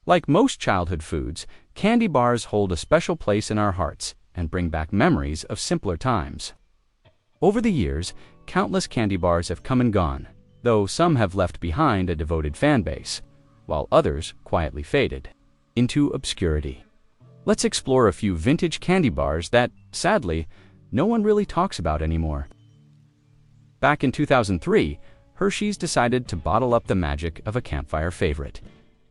Like most childhood foods, candy bars hold a special place in our hearts and bring back memories of simpler times. Over the years, countless candy bars have come and gone, though some have left behind a devoted fan base, while others quietly faded into obscurity. Let's explore a few vintage candy bars that, sadly, no one really talks about anymore. Back in 2003, Hershey's decided to bottle up the magic of a campfire favorite.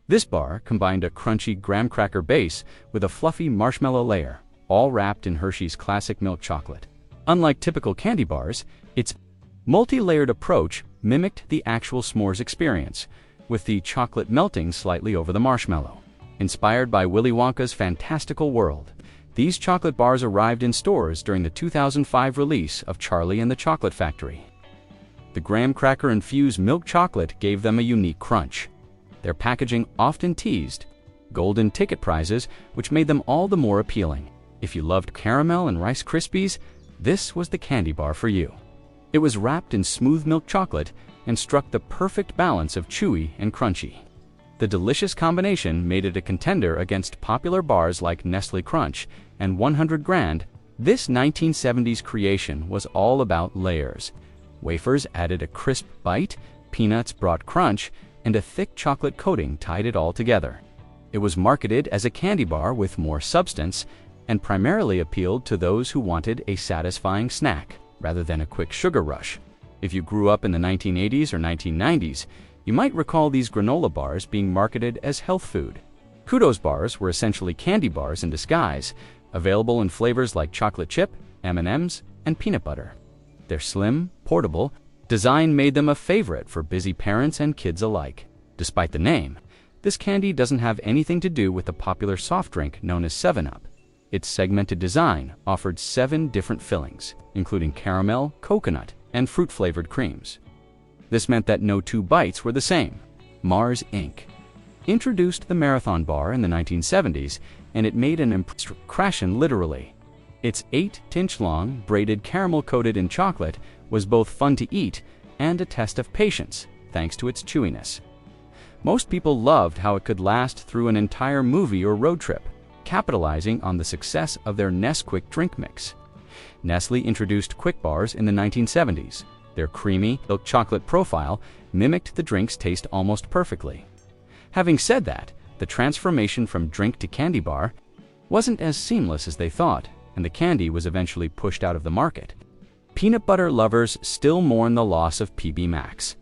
This bar combined a crunchy graham cracker base with a fluffy marshmallow layer, all wrapped in Hershey's classic milk chocolate. Unlike typical candy bars, its multi-layered approach mimicked the actual s'mores experience, with the chocolate melting slightly over the marshmallow. Inspired by Willy Wonka's fantastical world, these chocolate bars arrived in stores during the 2005 release of Charlie and the Chocolate Factory. The graham cracker-infused milk chocolate gave them a unique crunch. Their packaging often teased golden ticket prizes, which made them all the more appealing. If you loved caramel and Rice Krispies, this was the candy bar for you. It was wrapped in smooth milk chocolate and struck the perfect balance of chewy and crunchy. The delicious combination made it a contender against popular bars like Nestle Crunch and 100 Grand. This 1970s creation was all about layers. Wafers added a crisp bite, peanuts brought crunch, and a thick chocolate coating tied it all together. It was marketed as a candy bar with more substance and primarily appealed to those who wanted a satisfying snack rather than a quick sugar rush. If you grew up in the 1980s or 1990s, you might recall these granola bars being marketed as health food. Kudos bars were essentially candy bars in disguise, available in flavors like chocolate chip, M&Ms, and peanut butter. Their slim, portable design made them a favorite for busy parents and kids alike. Despite the name, this candy doesn't have anything to do with the popular soft drink known as 7-Up. Its segmented design offered 7 different fillings, including caramel, coconut, and fruit-flavored creams. This meant that no 2 bites were the same. Mars Inc. introduced the Marathon bar in the 1970s, and it made an impression literally. Its 8-inch-long, braided caramel coated in chocolate was both fun to eat and a test of patience, thanks to its chewiness. Most people loved how it could last through an entire movie or road trip, capitalizing on the success of their Nesquik drink mix. Nestle introduced Quick bars in the 1970s. Their creamy, milk chocolate profile mimicked the drink's taste almost perfectly. Having said that, the transformation from drink to candy bar wasn't as seamless as they thought, and the candy was eventually pushed out of the market. Peanut butter lovers still mourn the loss of PB Max.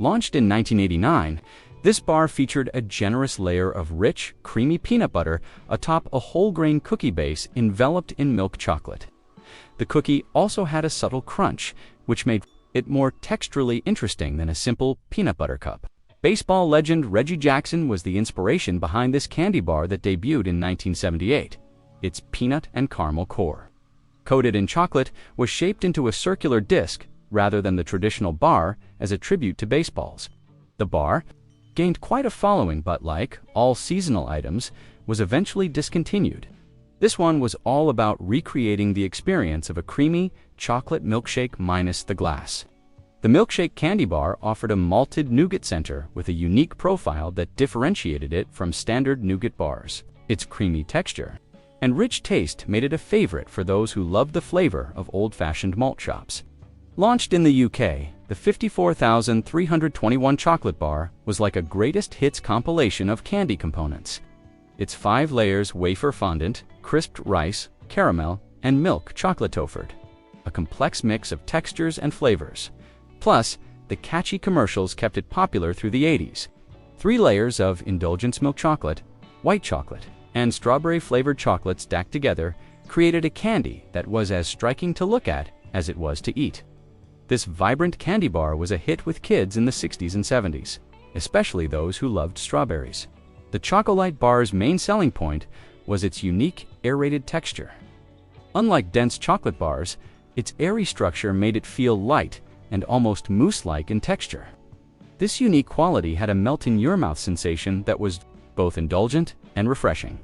Launched in 1989, this bar featured a generous layer of rich, creamy peanut butter atop a whole-grain cookie base enveloped in milk chocolate. The cookie also had a subtle crunch, which made it more texturally interesting than a simple peanut butter cup. Baseball legend Reggie Jackson was the inspiration behind this candy bar that debuted in 1978. Its peanut and caramel core, coated in chocolate, was shaped into a circular disc rather than the traditional bar as a tribute to baseballs. The bar gained quite a following, but like all seasonal items, was eventually discontinued. This one was all about recreating the experience of a creamy chocolate milkshake minus the glass. The milkshake candy bar offered a malted nougat center with a unique profile that differentiated it from standard nougat bars. Its creamy texture and rich taste made it a favorite for those who loved the flavor of old-fashioned malt shops. Launched in the UK, the 54,321 chocolate bar was like a greatest hits compilation of candy components. Its 5 layers wafer fondant, crisped rice, caramel, and milk chocolate offered a complex mix of textures and flavors. Plus, the catchy commercials kept it popular through the 80s. 3 layers of indulgence milk chocolate, white chocolate, and strawberry-flavored chocolate stacked together created a candy that was as striking to look at as it was to eat. This vibrant candy bar was a hit with kids in the 60s and 70s, especially those who loved strawberries. The Chocolite bar's main selling point was its unique, aerated texture. Unlike dense chocolate bars, its airy structure made it feel light and almost mousse-like in texture. This unique quality had a melt-in-your-mouth sensation that was both indulgent and refreshing.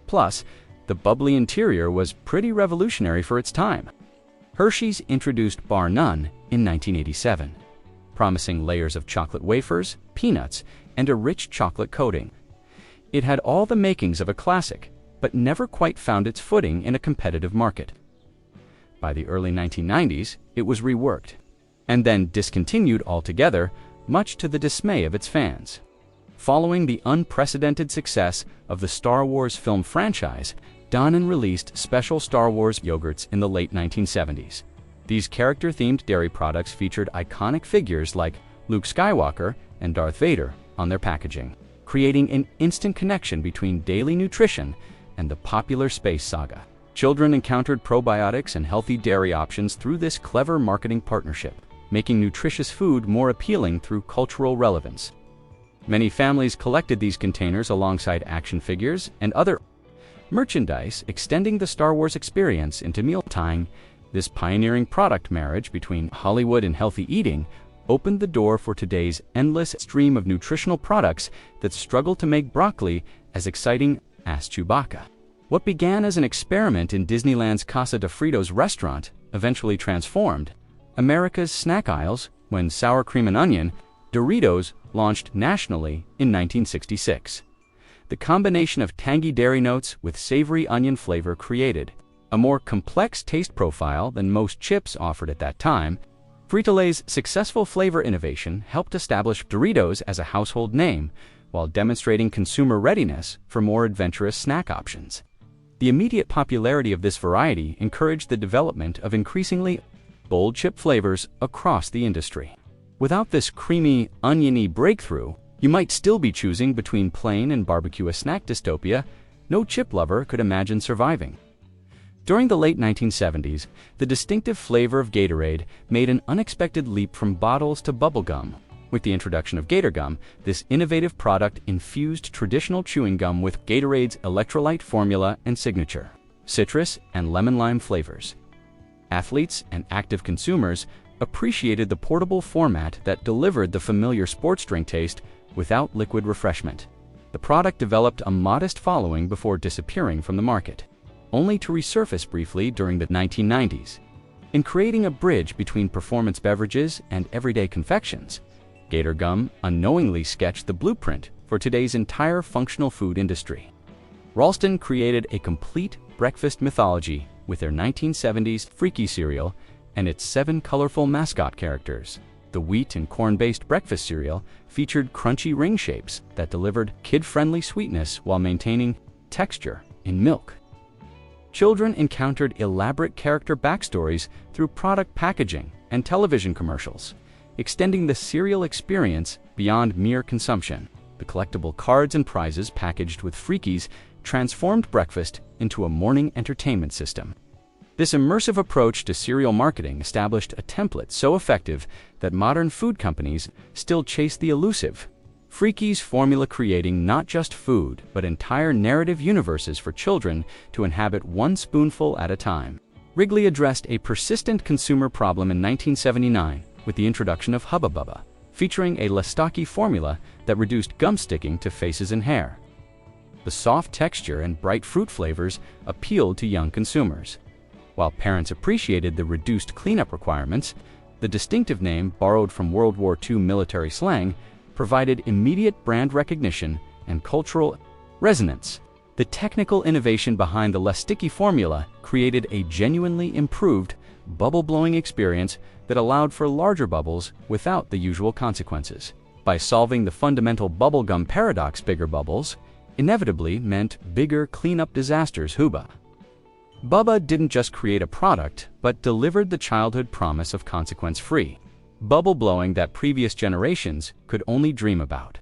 Plus, the bubbly interior was pretty revolutionary for its time. Hershey's introduced Bar None in 1987, promising layers of chocolate wafers, peanuts, and a rich chocolate coating. It had all the makings of a classic, but never quite found its footing in a competitive market. By the early 1990s, it was reworked, and then discontinued altogether, much to the dismay of its fans. Following the unprecedented success of the Star Wars film franchise, Dannon released special Star Wars yogurts in the late 1970s. These character-themed dairy products featured iconic figures like Luke Skywalker and Darth Vader on their packaging, creating an instant connection between daily nutrition and the popular space saga. Children encountered probiotics and healthy dairy options through this clever marketing partnership, making nutritious food more appealing through cultural relevance. Many families collected these containers alongside action figures and other merchandise, extending the Star Wars experience into mealtime. This pioneering product marriage between Hollywood and healthy eating opened the door for today's endless stream of nutritional products that struggle to make broccoli as exciting as Chewbacca. What began as an experiment in Disneyland's Casa de Fritos restaurant eventually transformed America's snack aisles when sour cream and onion Doritos launched nationally in 1966. The combination of tangy dairy notes with savory onion flavor created a more complex taste profile than most chips offered at that time. Frito-Lay's successful flavor innovation helped establish Doritos as a household name while demonstrating consumer readiness for more adventurous snack options. The immediate popularity of this variety encouraged the development of increasingly bold chip flavors across the industry. Without this creamy, oniony breakthrough, you might still be choosing between plain and barbecue, a snack dystopia no chip lover could imagine surviving. During the late 1970s, the distinctive flavor of Gatorade made an unexpected leap from bottles to bubble gum. With the introduction of Gator Gum, this innovative product infused traditional chewing gum with Gatorade's electrolyte formula and signature citrus and lemon-lime flavors. Athletes and active consumers appreciated the portable format that delivered the familiar sports drink taste without liquid refreshment. The product developed a modest following before disappearing from the market, only to resurface briefly during the 1990s. In creating a bridge between performance beverages and everyday confections, Gator Gum unknowingly sketched the blueprint for today's entire functional food industry. Ralston created a complete breakfast mythology with their 1970s Freaky cereal and its 7 colorful mascot characters. The wheat and corn-based breakfast cereal featured crunchy ring shapes that delivered kid-friendly sweetness while maintaining texture in milk. Children encountered elaborate character backstories through product packaging and television commercials, extending the cereal experience beyond mere consumption. The collectible cards and prizes packaged with Freakies transformed breakfast into a morning entertainment system. This immersive approach to cereal marketing established a template so effective that modern food companies still chase the elusive Freakies formula, creating not just food, but entire narrative universes for children to inhabit one spoonful at a time. Wrigley addressed a persistent consumer problem in 1979 with the introduction of Hubba Bubba, featuring a Lestocki formula that reduced gum sticking to faces and hair. The soft texture and bright fruit flavors appealed to young consumers. While parents appreciated the reduced cleanup requirements, the distinctive name, borrowed from World War II military slang, provided immediate brand recognition and cultural resonance. The technical innovation behind the Lestocki formula created a genuinely improved bubble-blowing experience that allowed for larger bubbles without the usual consequences. By solving the fundamental bubblegum paradox, bigger bubbles inevitably meant bigger cleanup disasters. Hubba Bubba didn't just create a product, but delivered the childhood promise of consequence-free bubble blowing that previous generations could only dream about.